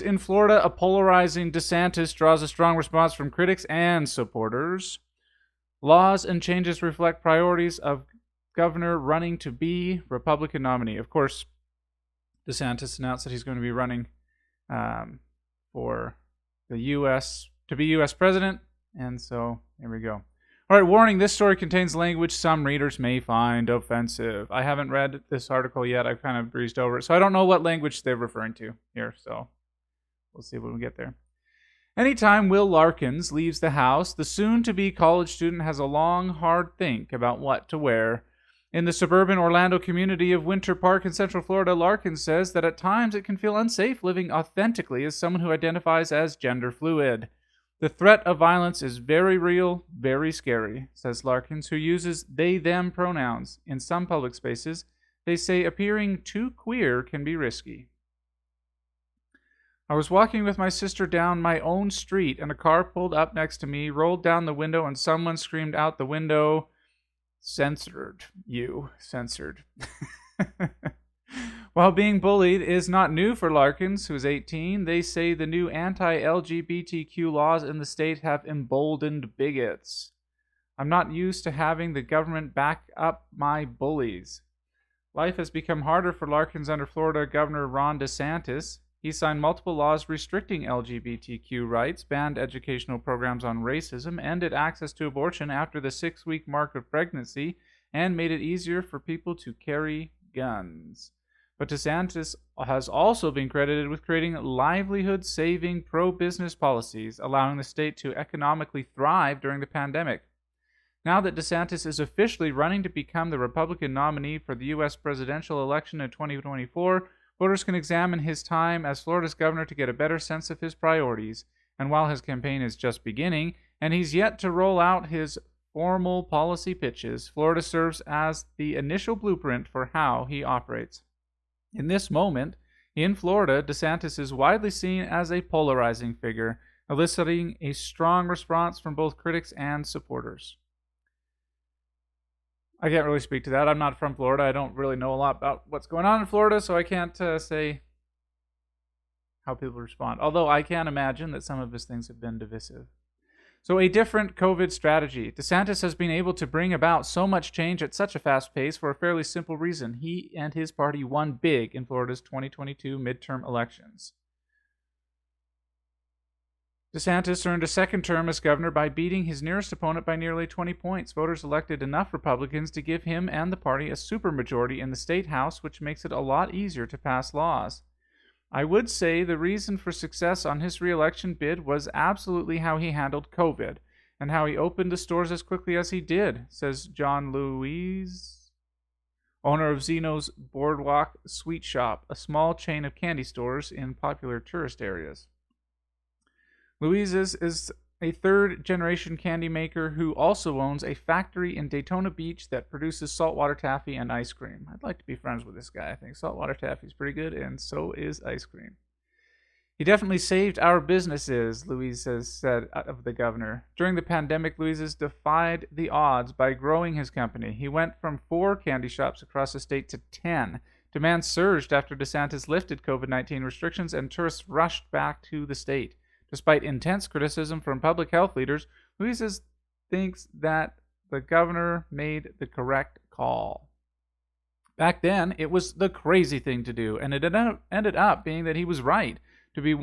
In Florida, a polarizing DeSantis draws a strong response from critics and supporters. Laws and changes reflect priorities of governor running to be Republican nominee. Of course, DeSantis announced that he's going to be running for the U.S. to be U.S. president, and so here we go. All right, warning, this story contains language some readers may find offensive. I haven't read this article yet. I've kind of breezed over it, so I don't know what language they're referring to here, so we'll see when we get there. Anytime Will Larkins leaves the house, the soon-to-be college student has a long, hard think about what to wear. In the suburban Orlando community of Winter Park in Central Florida, Larkins says that at times it can feel unsafe living authentically as someone who identifies as gender fluid. The threat of violence is very real, very scary, says Larkins, who uses they-them pronouns. In some public spaces, they say appearing too queer can be risky. I was walking with my sister down my own street, and a car pulled up next to me, rolled down the window, and someone screamed out the window, "Censored. You. Censored." While being bullied is not new for Larkins, who is 18, they say the new anti-LGBTQ laws in the state have emboldened bigots. I'm not used to having the government back up my bullies. Life has become harder for Larkins under Florida Governor Ron DeSantis. He signed multiple laws restricting LGBTQ rights, banned educational programs on racism, ended access to abortion after the 6-week mark of pregnancy, and made it easier for people to carry guns. But DeSantis has also been credited with creating livelihood-saving pro-business policies, allowing the state to economically thrive during the pandemic. Now that DeSantis is officially running to become the Republican nominee for the U.S. presidential election in 2024, voters can examine his time as Florida's governor to get a better sense of his priorities. And while his campaign is just beginning, and he's yet to roll out his formal policy pitches, Florida serves as the initial blueprint for how he operates. In this moment, in Florida, DeSantis is widely seen as a polarizing figure, eliciting a strong response from both critics and supporters. I can't really speak to that. I'm not from Florida. I don't really know a lot about what's going on in Florida, so I can't say how people respond. Although I can imagine that some of his things have been divisive. So a different COVID strategy. DeSantis has been able to bring about so much change at such a fast pace for a fairly simple reason. He and his party won big in Florida's 2022 midterm elections. DeSantis earned a second term as governor by beating his nearest opponent by nearly 20 points. Voters elected enough Republicans to give him and the party a supermajority in the state house, which makes it a lot easier to pass laws. I would say the reason for success on his re-election bid was absolutely how he handled COVID and how he opened the stores as quickly as he did, says John Louise, owner of Zeno's Boardwalk Sweet Shop, a small chain of candy stores in popular tourist areas. Louise's is a third-generation candy maker who also owns a factory in Daytona Beach that produces saltwater taffy and ice cream. I'd like to be friends with this guy. I think saltwater taffy is pretty good, and so is ice cream. He definitely saved our businesses, Louise has said of the governor. During the pandemic, Louise defied the odds by growing his company. He went from 4 candy shops across the state to 10. Demand surged after DeSantis lifted COVID-19 restrictions, and tourists rushed back to the state. Despite intense criticism from public health leaders, Louise thinks that the governor made the correct call. Back then, it was the crazy thing to do, and it ended up being that he was right. To be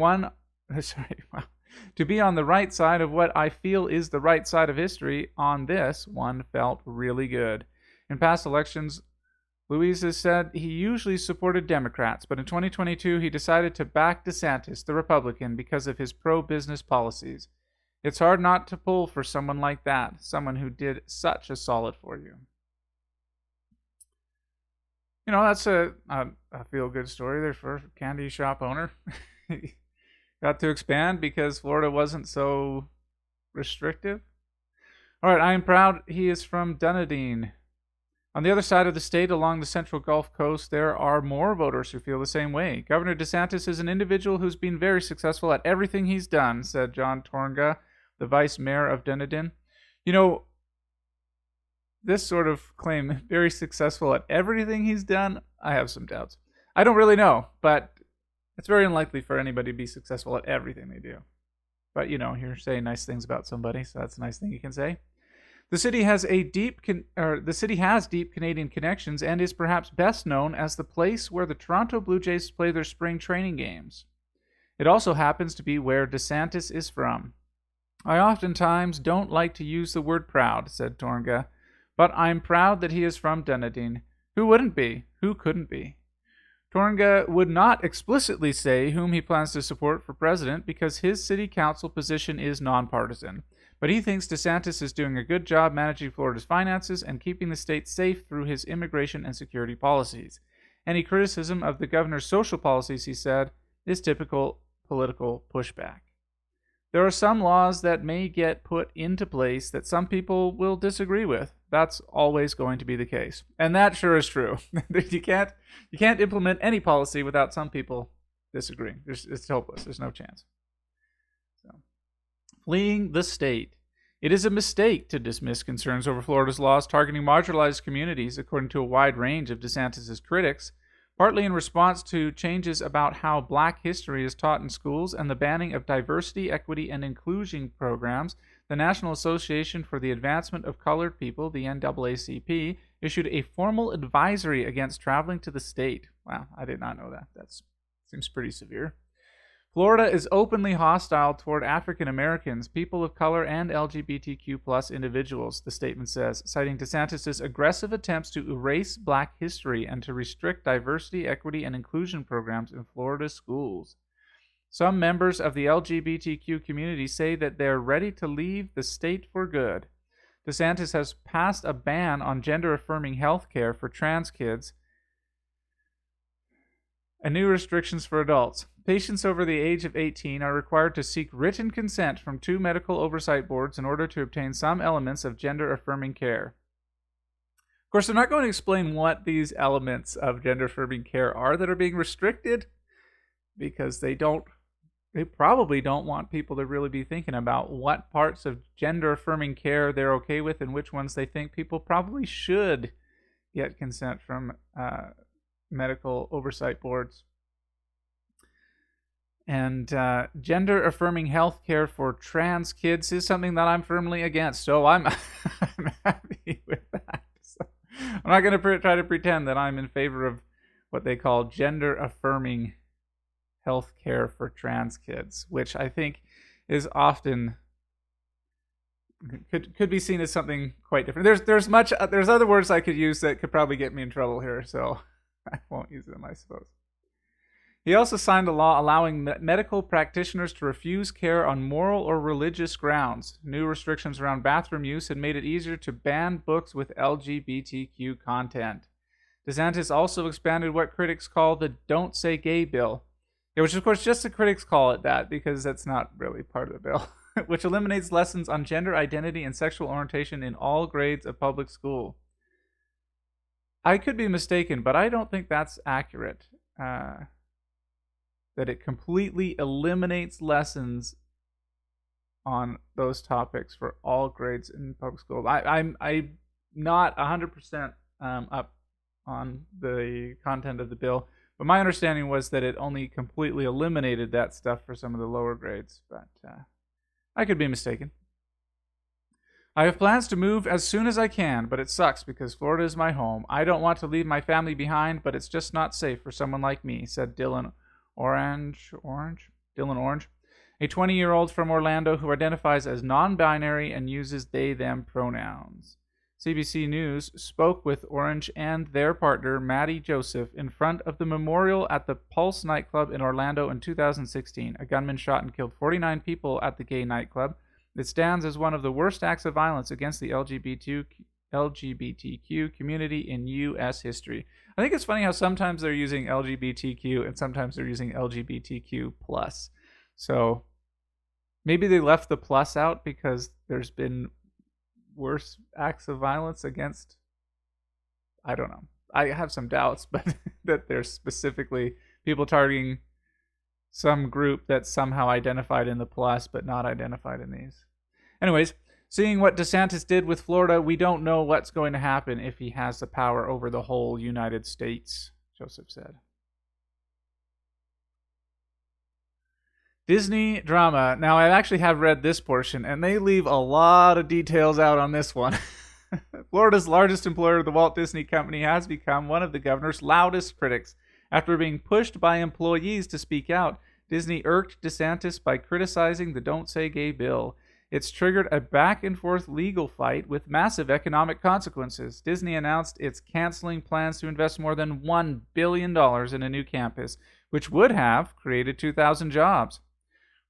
on the right side of what I feel is the right side of history on this one felt really good. In past elections, Louise has said he usually supported Democrats, but in 2022 he decided to back DeSantis, the Republican, because of his pro-business policies. It's hard not to pull for someone like that, someone who did such a solid for you. You know, that's a feel-good story there for a candy shop owner. He got to expand because Florida wasn't so restrictive. All right, I am proud he is from Dunedin. On the other side of the state, along the central Gulf Coast, there are more voters who feel the same way. Governor DeSantis is an individual who's been very successful at everything he's done, said John Tornga, the vice mayor of Dunedin. You know, this sort of claim, very successful at everything he's done, I have some doubts. I don't really know, but It's very unlikely for anybody to be successful at everything they do. But, you're saying nice things about somebody, so that's a nice thing you can say. The city has deep Canadian connections and is perhaps best known as the place where the Toronto Blue Jays play their spring training games. It also happens to be where DeSantis is from. I oftentimes don't like to use the word proud, said Tornga, but I'm proud that he is from Dunedin. Who wouldn't be? Who couldn't be? Tornga would not explicitly say whom he plans to support for president because his city council position is nonpartisan. But he thinks DeSantis is doing a good job managing Florida's finances and keeping the state safe through his immigration and security policies. Any criticism of the governor's social policies, he said, is typical political pushback. There are some laws that may get put into place that some people will disagree with. That's always going to be the case. And that sure is true. You can't implement any policy without some people disagreeing. It's hopeless. There's no chance. Fleeing the state. It is a mistake to dismiss concerns over Florida's laws targeting marginalized communities, according to a wide range of DeSantis' critics, partly in response to changes about how Black history is taught in schools and the banning of diversity, equity, and inclusion programs. The National Association for the Advancement of Colored People, the NAACP, issued a formal advisory against traveling to the state. Wow, I did not know that. That seems pretty severe. Florida is openly hostile toward African Americans, people of color, and LGBTQ+ individuals, the statement says, citing DeSantis' aggressive attempts to erase Black history and to restrict diversity, equity, and inclusion programs in Florida schools. Some members of the LGBTQ community say that they're ready to leave the state for good. DeSantis has passed a ban on gender-affirming health care for trans kids and new restrictions for adults. Patients over the age of 18 are required to seek written consent from 2 medical oversight boards in order to obtain some elements of gender-affirming care. Of course, they're not going to explain what these elements of gender-affirming care are that are being restricted, because they probably don't want people to really be thinking about what parts of gender-affirming care they're okay with and which ones they think people probably should get consent from medical oversight boards. And gender-affirming health care for trans kids is something that I'm firmly against. So I'm happy with that. So I'm not going to try to pretend that I'm in favor of what they call gender-affirming health care for trans kids, which I think is often could be seen as something quite different. There's other words I could use that could probably get me in trouble here, so I won't use them, I suppose. He also signed a law allowing medical practitioners to refuse care on moral or religious grounds. New restrictions around bathroom use had made it easier to ban books with LGBTQ content. DeSantis also expanded what critics call the Don't Say Gay bill, which of course just the critics call it that because that's not really part of the bill, which eliminates lessons on gender identity and sexual orientation in all grades of public school. I could be mistaken, but I don't think that's accurate. That it completely eliminates lessons on those topics for all grades in public school. I'm not 100% up on the content of the bill, but my understanding was that it only completely eliminated that stuff for some of the lower grades, but I could be mistaken. I have plans to move as soon as I can, but it sucks because Florida is my home. I don't want to leave my family behind, but it's just not safe for someone like me, said Dylan Orange, a 20-year-old from Orlando who identifies as non-binary and uses they/them pronouns. CBC News spoke with Orange and their partner, Maddie Joseph, in front of the memorial at the Pulse nightclub in Orlando in 2016. A gunman shot and killed 49 people at the gay nightclub. It stands as one of the worst acts of violence against the LGBTQ community in U.S. history. I think it's funny how sometimes they're using LGBTQ and sometimes they're using LGBTQ+. So maybe they left the plus out because there's been worse acts of violence against, I don't know. I have some doubts, but that there's specifically people targeting some group that's somehow identified in the plus but not identified in these. Anyways, seeing what DeSantis did with Florida, we don't know what's going to happen if he has the power over the whole United States, Joseph said. Disney drama. Now, I actually have read this portion, and they leave a lot of details out on this one. Florida's largest employer, the Walt Disney Company, has become one of the governor's loudest critics. After being pushed by employees to speak out, Disney irked DeSantis by criticizing the Don't Say Gay bill. It's triggered a back-and-forth legal fight with massive economic consequences. Disney announced it's canceling plans to invest more than $1 billion in a new campus, which would have created 2,000 jobs.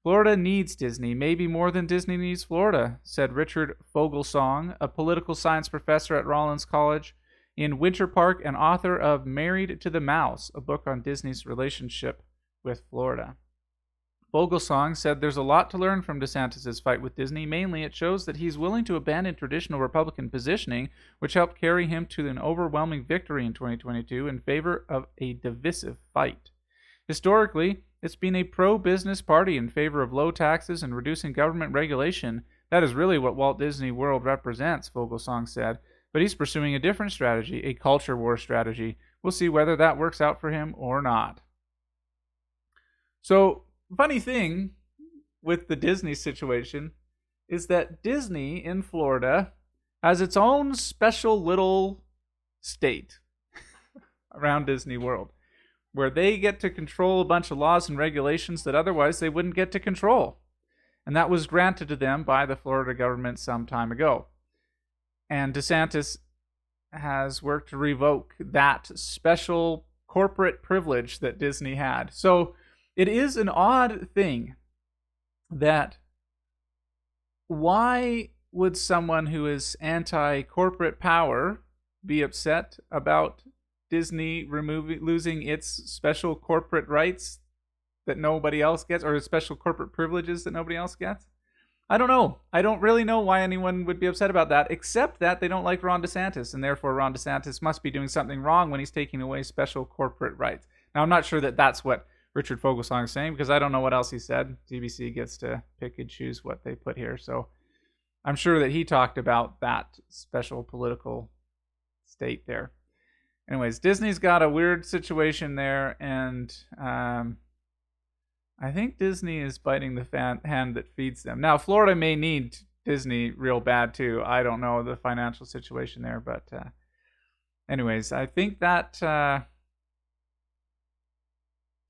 Florida needs Disney, maybe more than Disney needs Florida, said Richard Fogelsong, a political science professor at Rollins College in Winter Park and author of Married to the Mouse, a book on Disney's relationship with Florida. Fogelsong said there's a lot to learn from DeSantis' fight with Disney. Mainly, it shows that he's willing to abandon traditional Republican positioning, which helped carry him to an overwhelming victory in 2022 in favor of a divisive fight. Historically, it's been a pro-business party in favor of low taxes and reducing government regulation. That is really what Walt Disney World represents, Fogelsong said. But he's pursuing a different strategy, a culture war strategy. We'll see whether that works out for him or not. So, funny thing with the Disney situation is that Disney in Florida has its own special little state around Disney World, where they get to control a bunch of laws and regulations that otherwise they wouldn't get to control. And that was granted to them by the Florida government some time ago. And DeSantis has worked to revoke that special corporate privilege that Disney had. So it is an odd thing that why would someone who is anti-corporate power be upset about Disney losing its special corporate rights that nobody else gets, or its special corporate privileges that nobody else gets? I don't know. I don't really know why anyone would be upset about that, except that they don't like Ron DeSantis, and therefore Ron DeSantis must be doing something wrong when he's taking away special corporate rights. Now, I'm not sure that that's what Richard Fogelsong is saying, because I don't know what else he said. CBC gets to pick and choose what they put here, so I'm sure that he talked about that special political state there. Anyways, Disney's got a weird situation there, and I think Disney is biting the hand that feeds them. Now, Florida may need Disney real bad, too. I don't know the financial situation there, but anyways, I think that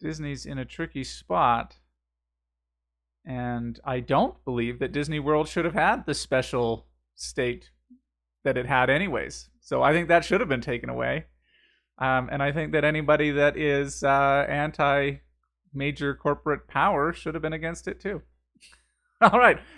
Disney's in a tricky spot, and I don't believe that Disney World should have had the special state that it had anyways. So I think that should have been taken away. And I think that anybody that is anti-major corporate power should have been against it too. All right.